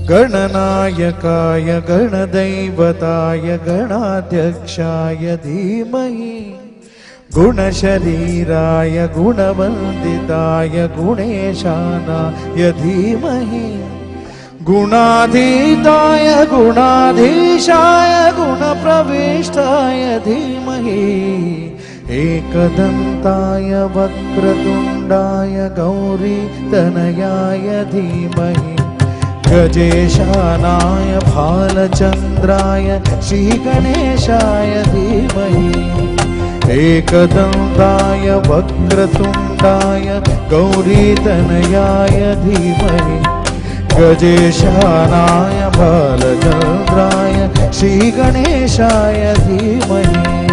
गणनायकाय गणदैवताय गणाध्यक्षाय धीमहि गुणशरीराय गुणवन्दिताय गुणेशानाय धीमहि गुणाधीताय गुणाधीशाय गुणप्रविष्टाय धीमहि एकदन्ताय वक्रतुण्डाय गौरीतनयाय धीमहि गजेशानाय भालचन्द्राय श्रीगणेशाय धीमहि एकदन्ताय वक्रतुण्डाय गौरीतनयाय धीमहि गजेशानाय भालचन्द्राय श्रीगणेशाय धीमहि